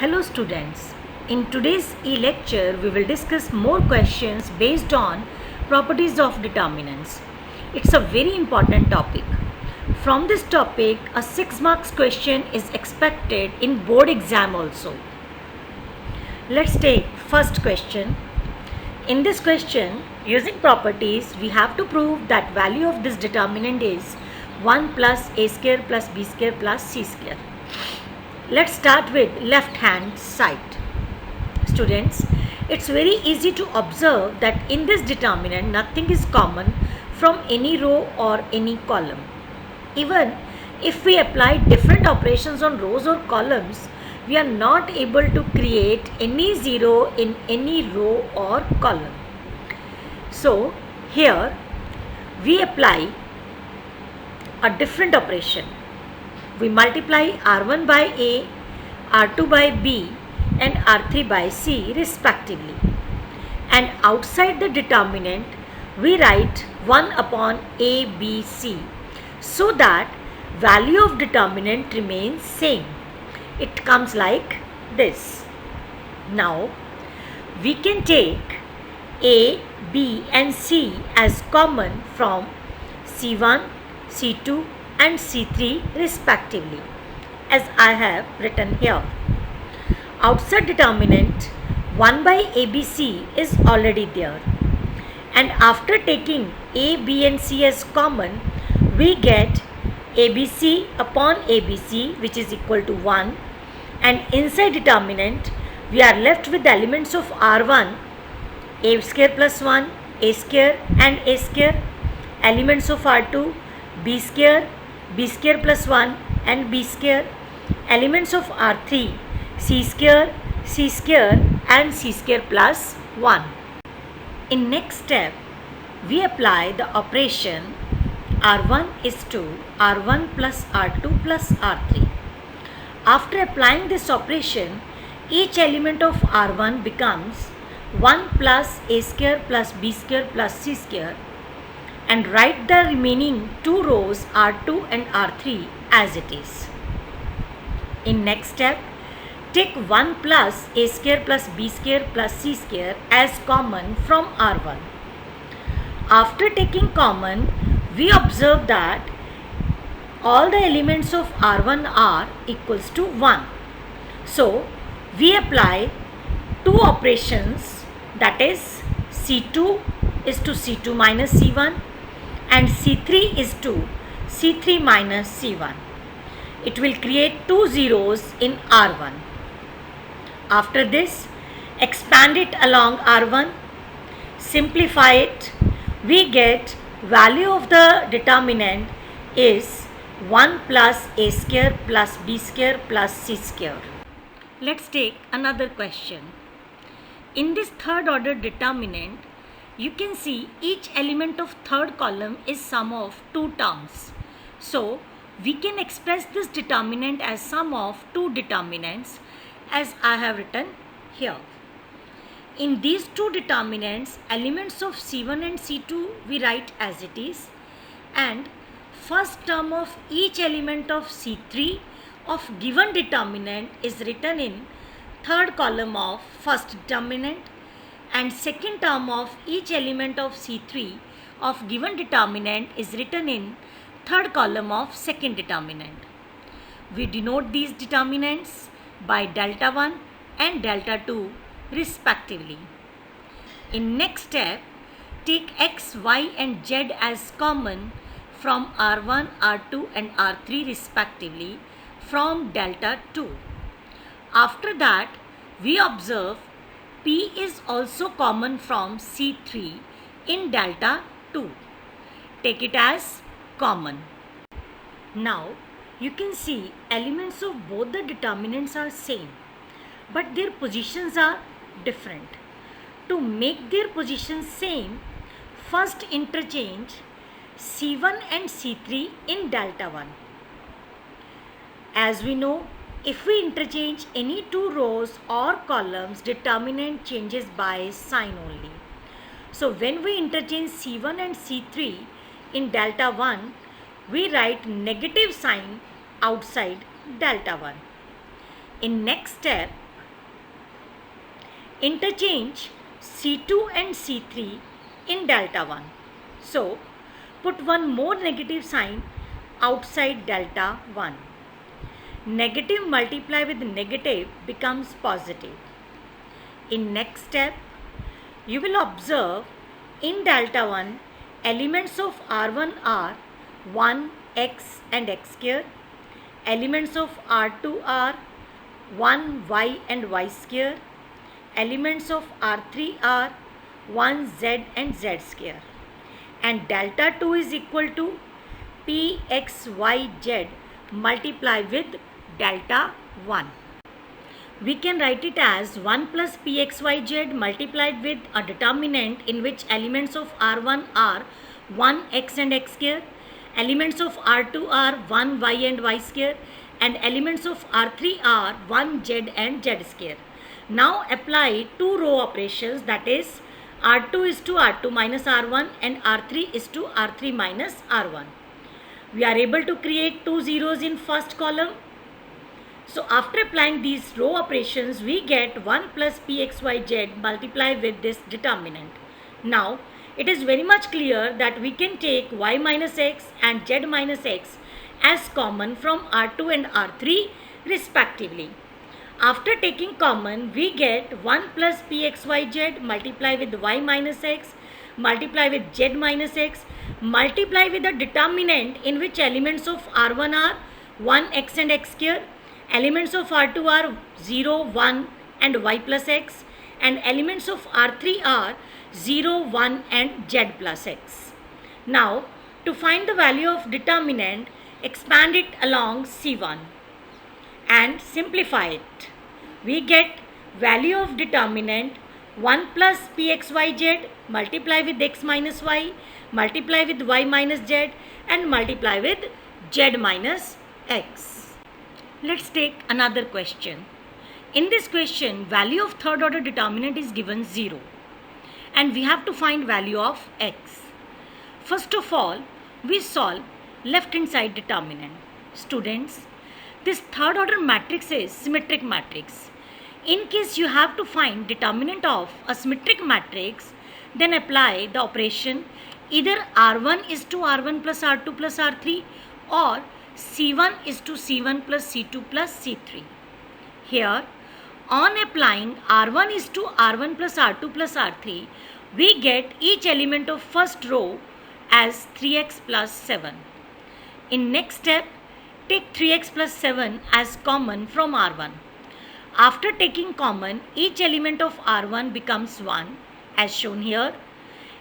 Hello students. In today's e-lecture, we will discuss more questions based on properties of determinants. It's a very important topic. From this topic, a 6 marks question is expected in board exam also. Let's take first question. In this question, using properties, we have to prove that value of this determinant is 1 plus a square plus b square plus c square. Let's start with left hand side. Students, it's very easy to observe that in this determinant nothing is common from any row or any column. Even if we apply different operations on rows or columns, we are not able to create any zero in any row or column. So here we apply a different operation. We multiply R1 by A, R2 by B and R3 by C respectively. And outside the determinant, we write 1 upon A, B, C so that value of determinant remains same. It comes like this. Now, we can take A, B and C as common from C1, C2 and C3 respectively, as I have written here. Outside determinant 1 by ABC is already there, and after taking A, B and C as common, we get ABC upon ABC, which is equal to 1, and inside determinant we are left with the elements of R1 A square plus 1, A square and A square, elements of R2 B square plus 1 and B square, elements of R3 C square and C square plus 1. In next step, we apply the operation R1 is to R1 plus R2 plus R3. After applying this operation, each element of R1 becomes 1 plus A square plus B square plus C square, and write the remaining two rows R2 and R3 as it is. In next step, take 1 plus A square plus B square plus C square as common from R1. After taking common, we observe that all the elements of R1 are equals to 1. So, we apply two operations, that is C2 is to C2 minus C1 and C3 is to C3 minus C1. It will create two zeros in R1. After this, expand it along R1, simplify it, we get value of the determinant is 1 plus A square plus B square plus C square. Let's take another question. In this third order determinant, you can see each element of third column is sum of two terms. So, we can express this determinant as sum of two determinants as I have written here. In these two determinants, elements of C1 and C2 we write as it is, and first term of each element of C3 of given determinant is written in third column of first determinant, and second term of each element of C3 of given determinant is written in third column of second determinant. We denote these determinants by delta 1 and delta 2 respectively. In next step, take X, Y and Z as common from R1, R2 and R3 respectively from delta 2. After that, we observe P is also common from C3 in delta 2. Take it as common. Now, you can see elements of both the determinants are same, but their positions are different. To make their positions same, first interchange C1 and C3 in delta 1. As we know, if we interchange any two rows or columns, determinant changes by sign only. So when we interchange C1 and C3 in delta 1, we write negative sign outside delta 1. In next step, Interchange C2 and C3 in delta 1. So, put one more negative sign outside delta 1. Negative multiply with negative becomes positive. In next step, you will observe in delta 1 elements of R1 are 1, x and x square. Elements of R2 are 1, y and y square. Elements of R3 are 1, z and z square. And delta 2 is equal to p, x, y, z multiply with delta 1. We can write it as 1 plus pxyz multiplied with a determinant in which elements of R1 are 1, x and x square, elements of R2 are 1, y and y square, and elements of R3 are 1, z and z square. Now apply two row operations, that is R2 is to R2 minus R1 and R3 is to R3 minus R1. We are able to create two zeros in first column. So after applying these row operations, we get 1 plus pxyz multiplied with this determinant. Now it is very much clear that we can take y minus x and z minus x as common from R2 and R3 respectively. After taking common, we get 1 plus pxyz multiply with y minus x multiply with z minus x multiply with the determinant in which elements of R1 are 1, x and x square, elements of R2 are 0, 1 and y plus x, and elements of R3 are 0, 1 and z plus x. Now to find the value of determinant, expand it along C1 and simplify it. We get value of determinant 1 plus pxyz multiply with x minus y multiply with y minus z and multiply with z minus x. Let's take another question. In this question, value of third order determinant is given 0 and we have to find value of x. First of all, we solve left hand side determinant. Students, this third order matrix is symmetric matrix. In case you have to find determinant of a symmetric matrix, then apply the operation either R1 is to R1 plus R2 plus R3 or C1 is to C1 plus C2 plus C3. Here, on applying R1 is to R1 plus R2 plus R3, we get each element of first row as 3x plus 7. In next step, take 3x plus 7 as common from R1. After taking common, each element of R1 becomes 1 as shown here.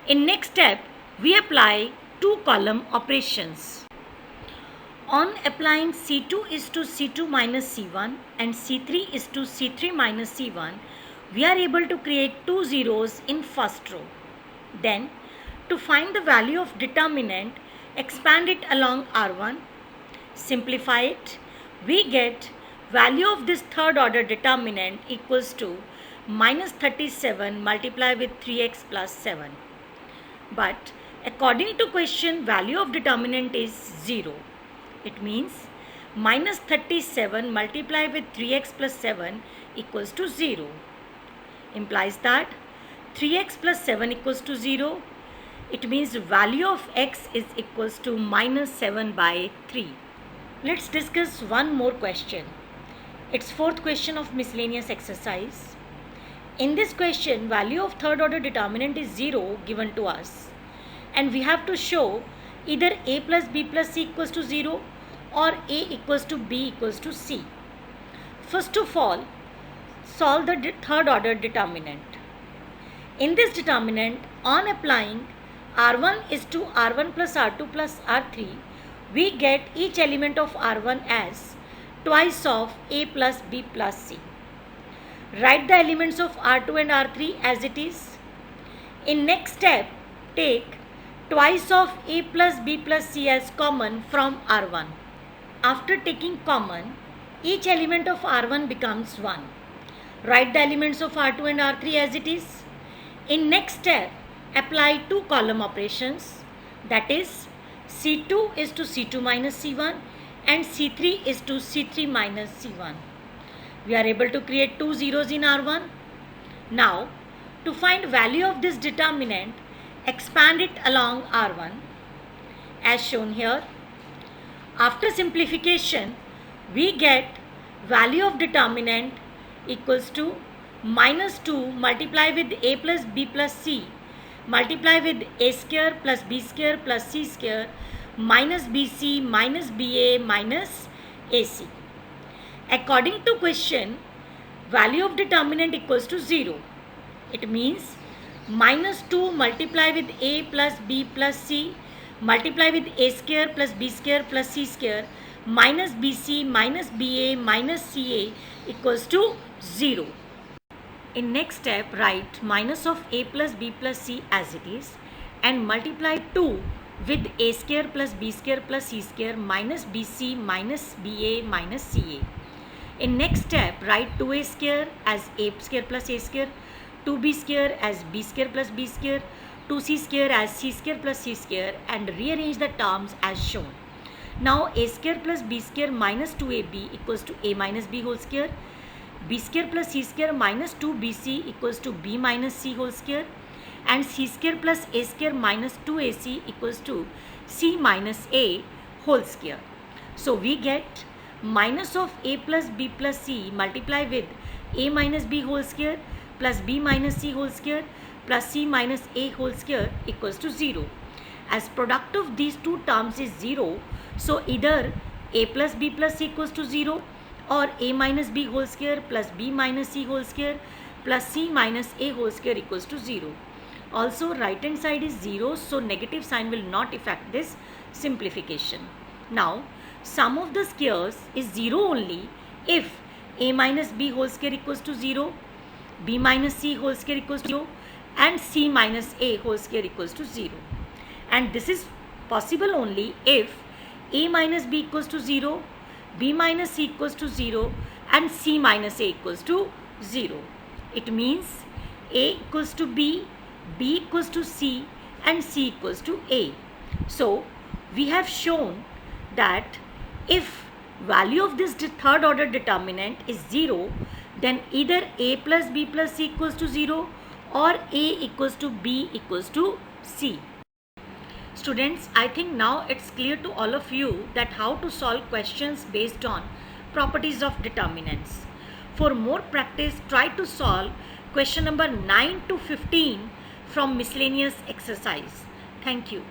In next step, we apply two column operations. On applying C2 is to C2 minus C1 and C3 is to C3 minus C1, we are able to create two zeros in first row. Then, to find the value of determinant, expand it along R1, simplify it, we get value of this third order determinant equals to minus 37 multiplied with 3x plus 7. But according to question, value of determinant is 0. It means minus 37 multiplied with 3x plus 7 equals to 0. Implies that 3x plus 7 equals to 0. It means value of x is equals to minus 7 by 3. Let's discuss one more question. It's fourth question of miscellaneous exercise. In this question, value of third order determinant is 0 given to us. And we have to show either a plus b plus c equals to 0 or a equals to b equals to c. First of all, solve the third order determinant. In this determinant, on applying R1 is to R1 plus R2 plus R3, we get each element of R1 as twice of a plus b plus c. Write the elements of R2 and R3 as it is. In next step, take twice of a plus b plus c as common from R1. After taking common, each element of R1 becomes 1. Write the elements of R2 and R3 as it is. In next step, apply two column operations, that is C2 is to C2 minus C1 and C3 is to C3 minus C1. We are able to create two zeros in R1. Now, to find value of this determinant, expand it along R1 as shown here. After simplification, we get value of determinant equals to minus 2 multiply with a plus b plus c multiply with a square plus b square plus c square minus bc minus ba minus ac. According to question, value of determinant equals to 0. It means minus 2 multiply with a plus b plus c multiply with a square plus b square plus c square minus bc minus ba minus ca equals to 0. In next step, write minus of a plus b plus c as it is and multiply 2 with a square plus b square plus c square minus bc minus ba minus ca. In next step, write 2a square as a square plus a square, 2b square as b square plus b square, 2c square as c square plus c square and rearrange the terms as shown. Now a square plus b square minus 2ab equals to a minus b whole square, b square plus c square minus 2bc equals to b minus c whole square and c square plus a square minus 2ac equals to c minus a whole square. So we get minus of a plus b plus c multiply with a minus b whole square plus b minus c whole square plus c minus a whole square equals to 0. As product of these two terms is 0, so either a plus b plus c equals to 0 or a minus b whole square plus b minus c whole square plus c minus a whole square equals to 0. Also right hand side is 0, so negative sign will not affect this simplification. Now sum of the squares is 0 only if a minus b whole square equals to 0, b minus c whole square equals to 0 and c minus a whole square equals to 0. And this is possible only if a minus b equals to 0, b minus c equals to 0 and c minus a equals to 0. It means a equals to b, b equals to c and c equals to a. So we have shown that if value of this third order determinant is 0, then either a plus b plus c equals to 0 or a equals to b equals to c. Students, I think now it's clear to all of you that how to solve questions based on properties of determinants. For more practice, try to solve question number 9 to 15 from miscellaneous exercise. Thank you.